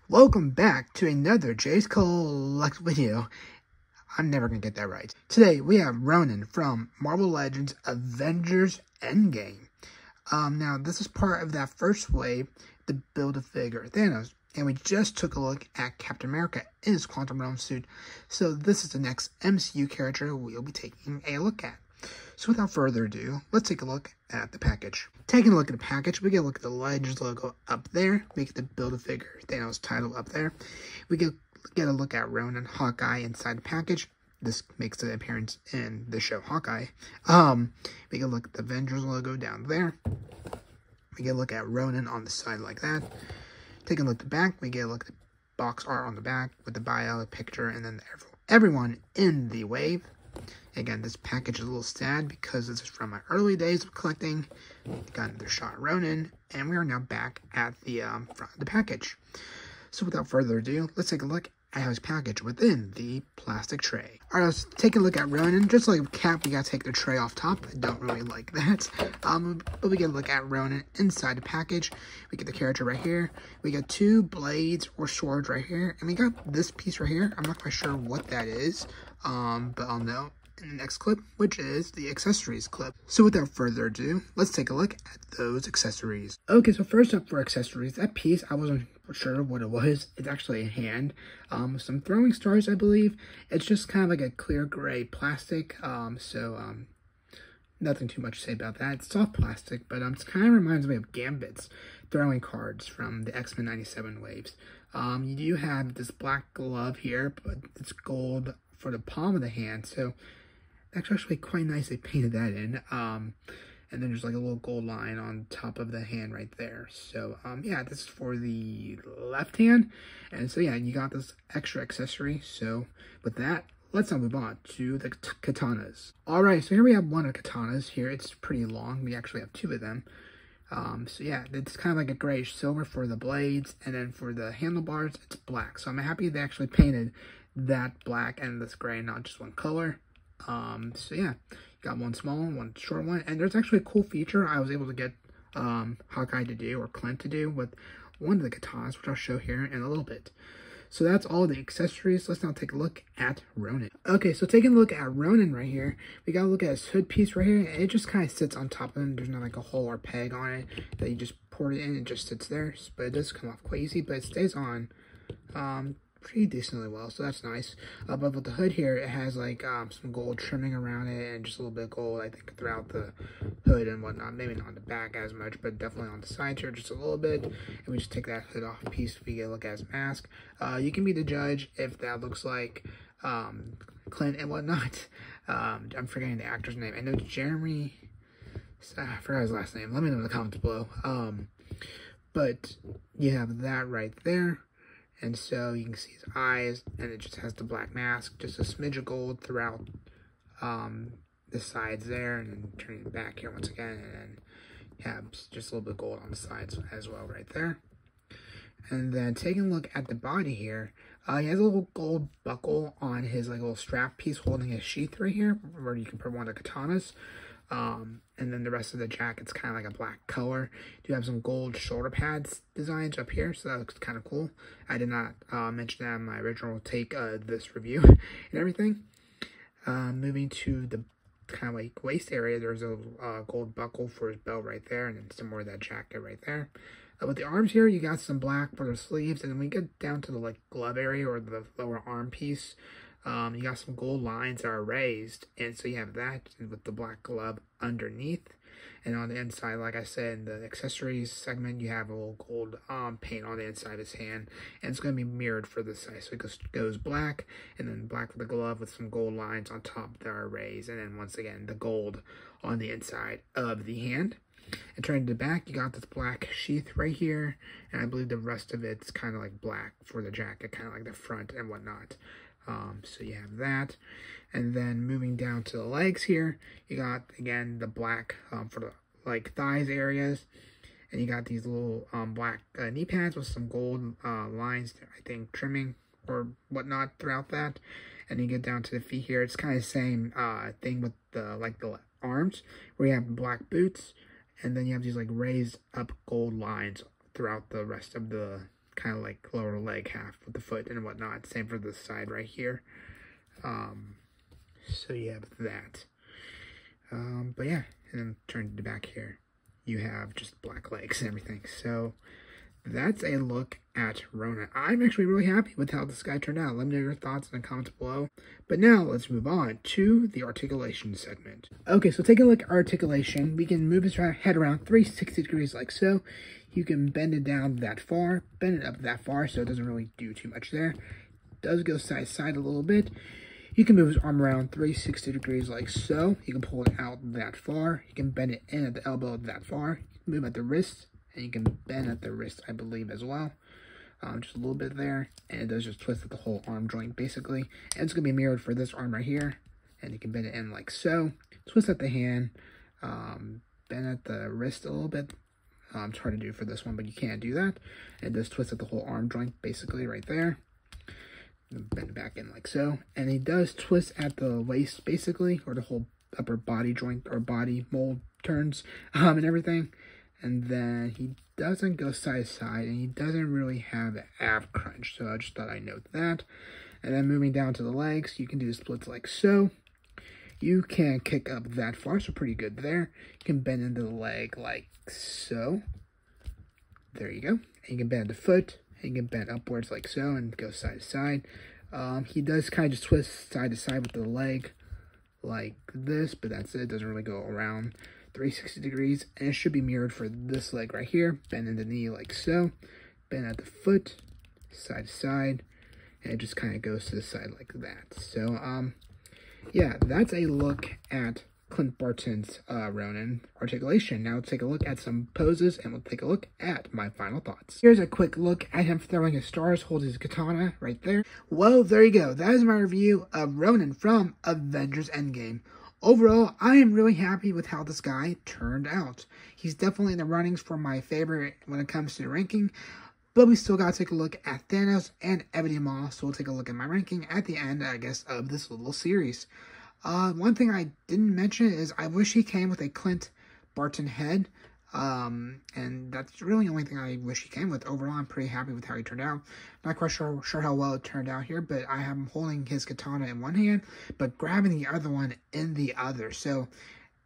Welcome back to another Jay's Collect video. I'm never going to get that right. Today we have Ronin from Marvel Legends Avengers Endgame. Now this is part of that first wave to build a figure Thanos. And we just took a look at Captain America in his quantum realm suit. So this is the next MCU character we'll be taking a look at. So without further ado, let's take a look at the package. Taking a look at the package, we get a look at the Legends logo up there. We get the Build-A-Figure Thanos title up there. We get a look at Ronan, Hawkeye inside the package. This makes an appearance in the show Hawkeye. We get a look at the Avengers logo down there. We get a look at Ronan on the side like that. Taking a look at the back, we get a look at the box art on the back with the bio, picture, and then everyone in the wave. Again, this package is a little sad because this is from my early days of collecting. Got another shot at Ronin, and we are now back at the front of the package. So without further ado, let's take a look at how it's packaged within the plastic tray. Alright, let's take a look at Ronin. Just like Cap, we gotta take the tray off top. I don't really like that. But we get a look at Ronin inside the package. We get the character right here. We got two blades or swords right here. And we got this piece right here. I'm not quite sure what that is. But I'll know in the next clip, which is the accessories clip. So without further ado, let's take a look at those accessories. Okay, so first up for accessories, that piece, I wasn't sure what it was. It's actually a hand. Some throwing stars, I believe. It's just kind of like a clear gray plastic. Nothing too much to say about that. It's soft plastic, but it kind of reminds me of Gambit's throwing cards from the X-Men 97 waves. You do have this black glove here, but it's gold for the palm of the hand, so that's actually quite nice. They painted that in. And then there's like a little gold line on top of the hand right there. So, yeah, this is for the left hand. And so, yeah, you got this extra accessory. So, with that, let's now move on to the katanas. Alright, so here we have one of the katanas here. It's pretty long. We actually have two of them. So, yeah, it's kind of like a grayish silver for the blades. And then for the handlebars, it's black. So, I'm happy they actually painted that black and this gray, not just one color. So yeah, got one small one, one short one, and there's actually a cool feature I was able to get Hawkeye to do, or Clint to do, with one of the katanas, which I'll show here in a little bit. So that's all the accessories. Let's now take a look at Ronin. Okay, so taking a look at Ronin right here, we gotta look at his hood piece right here. It just kind of sits on top of him. There's not like a hole or peg on it that you just pour it in. It just sits there, but it does come off quite easy, but it stays on pretty decently well, so that's nice. But with the hood here, it has like some gold trimming around it and just a little bit of gold, I think, throughout the hood and whatnot. Maybe not on the back as much, but definitely on the sides here just a little bit. And we just take that hood off piece. We get a look at his mask. You can be the judge if that looks like Clint and whatnot. I'm forgetting the actor's name. I know Jeremy. I forgot his last name. Let me know in the comments below. But you have that right there. And so you can see his eyes, and it just has the black mask, just a smidge of gold throughout the sides there, and then turning it back here once again, and then you have just a little bit of gold on the sides as well right there. And then taking a look at the body here, he has a little gold buckle on his like little strap piece holding his sheath right here, where you can put one of the katanas. And then the rest of the jacket's kind of like a black color. You have some gold shoulder pads designs up here, so that looks kind of cool. I did not mention that in my original take of this review and everything. Moving to the kind of like waist area, there's a gold buckle for his belt right there, and then some more of that jacket right there. With the arms here, you got some black for the sleeves, and then we get down to the like glove area or the lower arm piece. You got some gold lines that are raised, and so you have that with the black glove underneath. And on the inside, like I said, in the accessories segment, you have a little gold paint on the inside of his hand, and it's going to be mirrored for this side. So it goes black, and then black for the glove with some gold lines on top that are raised, and then once again, the gold on the inside of the hand. And turning to the back, you got this black sheath right here, and I believe the rest of it's kind of like black for the jacket, kind of like the front and whatnot. So you have that, and then moving down to the legs here, you got again the black for the like thighs areas, and you got these little black knee pads with some gold lines, I think, trimming or whatnot throughout that. And you get down to the feet here, it's kind of the same thing with the like the arms, where you have black boots, and then you have these like raised up gold lines throughout the rest of the kind of like lower leg half with the foot and whatnot. Same for this side right here. So you have that. But yeah, and then turn to the back here. You have just black legs and everything. So that's a look at Ronin. I'm actually really happy with how this guy turned out. Let me know your thoughts in the comments below. But now let's move on to the articulation segment. Okay, so take a look at articulation. We can move his head around 360 degrees like so. You can bend it down that far, bend it up that far, so it doesn't really do too much there. It does go side to side a little bit. You can move his arm around 360 degrees like so. You can pull it out that far. You can bend it in at the elbow that far. You can move at the wrist, and you can bend at the wrist, I believe, as well. Just a little bit there, and it does just twist at the whole arm joint, basically. And it's going to be mirrored for this arm right here, and you can bend it in like so. Twist at the hand, bend at the wrist a little bit. It's hard to do for this one, but you can't do that. And it does twist at the whole arm joint, basically, right there. Bend it back in like so, and he does twist at the waist basically, or the whole upper body joint or body mold turns and everything. And then he doesn't go side to side, and he doesn't really have the ab crunch, so I just thought I'd note that. And then moving down to the legs, you can do splits like so. You can kick up that far, so pretty good there. You can bend into the leg like so. There you go. And you can bend the foot. You can bend upwards like so and go side to side. He does kind of just twist side to side with the leg like this, but that's it. It doesn't really go around 360 degrees. And it should be mirrored for this leg right here. Bend in the knee like so. Bend at the foot, side to side. And it just kind of goes to the side like that. So, yeah, that's a look at Clint Barton's Ronin articulation. Now let's take a look at some poses, and we'll take a look at my final thoughts. Here's a quick look at him throwing his stars, holding his katana right there. Well, there you go. That is my review of Ronin from Avengers Endgame. Overall, I am really happy with how this guy turned out. He's definitely in the runnings for my favorite when it comes to the ranking, but we still got to take a look at Thanos and Ebony Maw, so we'll take a look at my ranking at the end, I guess, of this little series. One thing I didn't mention is I wish he came with a Clint Barton head, and that's really the only thing I wish he came with. Overall, I'm pretty happy with how he turned out. Not quite sure how well it turned out here, but I have him holding his katana in one hand, but grabbing the other one in the other, so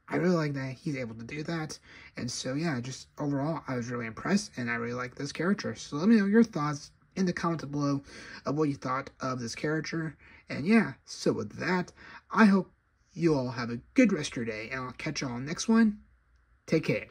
I really like that he's able to do that. And so, yeah, just overall, I was really impressed, and I really like this character. So let me know your thoughts in the comments below of what you thought of this character. And yeah, so with that, I hope you all have a good rest of your day, and I'll catch you all next one. Take care.